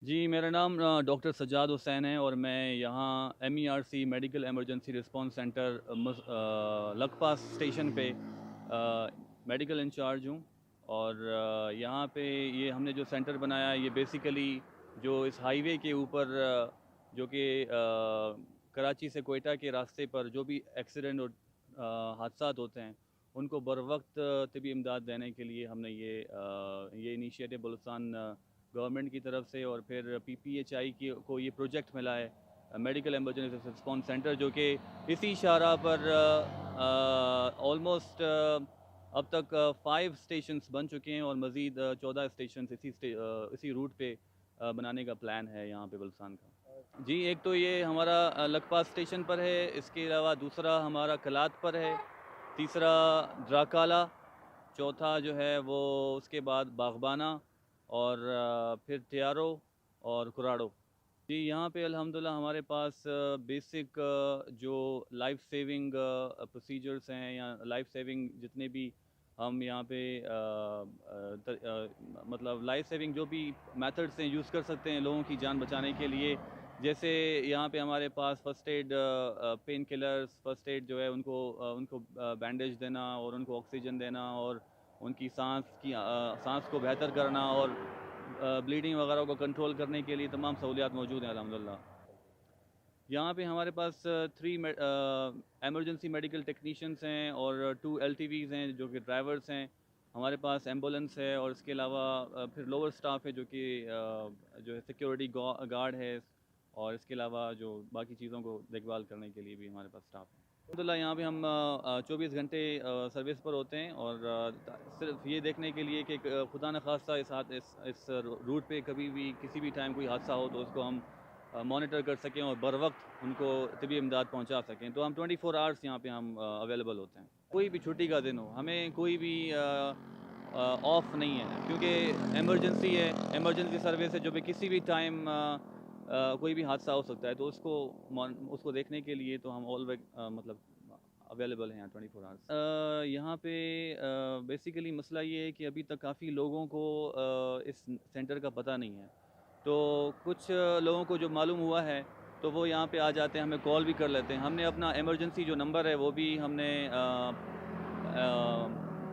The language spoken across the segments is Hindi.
जी, मेरा नाम डॉक्टर सज्जाद हुसैन है और मैं यहाँ MERC medical emergency response centre Lakhpas station पे मेडिकल इंचार्ज हूँ। और यहाँ पे ये हमने जो सेंटर बनाया है ये बेसिकली जो इस हाईवे के ऊपर जो कि कराची से कोयटा के रास्ते पर जो भी एक्सीडेंट और हादसात होते हैं उनको बर वक्त तबी इमदाद देने के लिए हमने ये इनिशिएटिव बलूचिस्तान गवर्नमेंट की तरफ से और फिर PPHI की को ये प्रोजेक्ट मिला है मेडिकल एमरजेंसी रिस्पांस सेंटर, जो कि इसी शाहराह पर ऑलमोस्ट अब तक 5 स्टेशंस बन चुके हैं और मज़ीद 14 स्टेशंस इसी रूट पे बनाने का प्लान है यहाँ पे बलूचिस्तान का। जी, एक तो ये हमारा लखपास स्टेशन पर है, इसके अलावा दूसरा हमारा कलात पर है, तीसरा ड्राकाला, चौथा जो है वो उसके बाद बागबाना और फिर त्यारो और कुराड़ो। जी, यहाँ पे अल्हम्दुलिल्लाह हमारे पास बेसिक जो लाइफ सेविंग प्रोसीजर्स हैं या लाइफ सेविंग जितने भी हम यहाँ पे मतलब लाइफ सेविंग जो भी मेथड्स हैं यूज़ कर सकते हैं लोगों की जान बचाने के लिए। जैसे यहाँ पे हमारे पास first aid, pain killers, first aid जो है उनको बैंडेज देना और उनको ऑक्सीजन देना और उनकी सांस को बेहतर करना और ब्लीडिंग वगैरह को कंट्रोल करने के लिए तमाम सहूलियात मौजूद हैं अल्हम्दुलिल्लाह। यहाँ पे हमारे पास 3 एमरजेंसी मेडिकल टेक्नीशियंस हैं और 2 LTVs हैं जो कि ड्राइवर्स हैं। हमारे पास एम्बुलेंस है और इसके अलावा फिर लोअर स्टाफ है जो कि जो है सिक्योरिटी गार्ड है और इसके अलावा जो बाकी चीज़ों को देखभाल करने के लिए भी हमारे पास स्टाफ है। अल्हम्दुलिल्लाह यहाँ पे हम 24 घंटे सर्विस पर होते हैं और सिर्फ ये देखने के लिए कि खुदा न खास्ता इस रूट पे कभी भी किसी भी टाइम कोई हादसा हो तो उसको हम मॉनिटर कर सकें और बर वक्त उनको तबी इमदाद पहुँचा सकें। तो हम 24 आवर्स यहाँ पे हम अवेलेबल होते हैं। कोई भी छुट्टी का दिन हो, हमें कोई भी ऑफ नहीं है क्योंकि इमरजेंसी है, इमरजेंसी सर्विस है जो भी किसी भी टाइम कोई भी हादसा हो सकता है, तो उसको देखने के लिए तो हम ऑलवेज मतलब अवेलेबल हैं यहाँ 24 आवर्स। यहाँ पे बेसिकली मसला ये है कि अभी तक काफ़ी लोगों को इस सेंटर का पता नहीं है। तो कुछ लोगों को जो मालूम हुआ है तो वो यहाँ पे आ जाते हैं, हमें कॉल भी कर लेते हैं। हमने अपना इमरजेंसी जो नंबर है वो भी हमने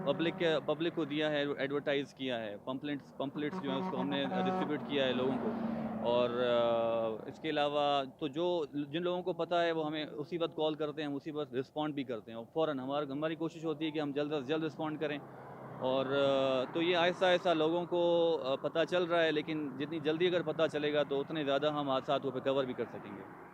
पब्लिक को दिया है, एडवर्टाइज़ किया है, पम्पलेट्स जो हैं उसको हमने डिस्ट्रीब्यूट किया है लोगों को। और इसके अलावा तो जिन लोगों को पता है वो हमें उसी वक्त कॉल करते हैं, हम उसी वक्त रिस्पॉन्ड भी करते हैं और फ़ौरन हमारी कोशिश होती है कि हम जल्द से जल्द रिस्पॉन्ड करें। और तो ये आहिस्ता-आहिस्ता लोगों को पता चल रहा है, लेकिन जितनी जल्दी अगर पता चलेगा तो उतने ज़्यादा हम हादसात को कवर भी कर सकेंगे।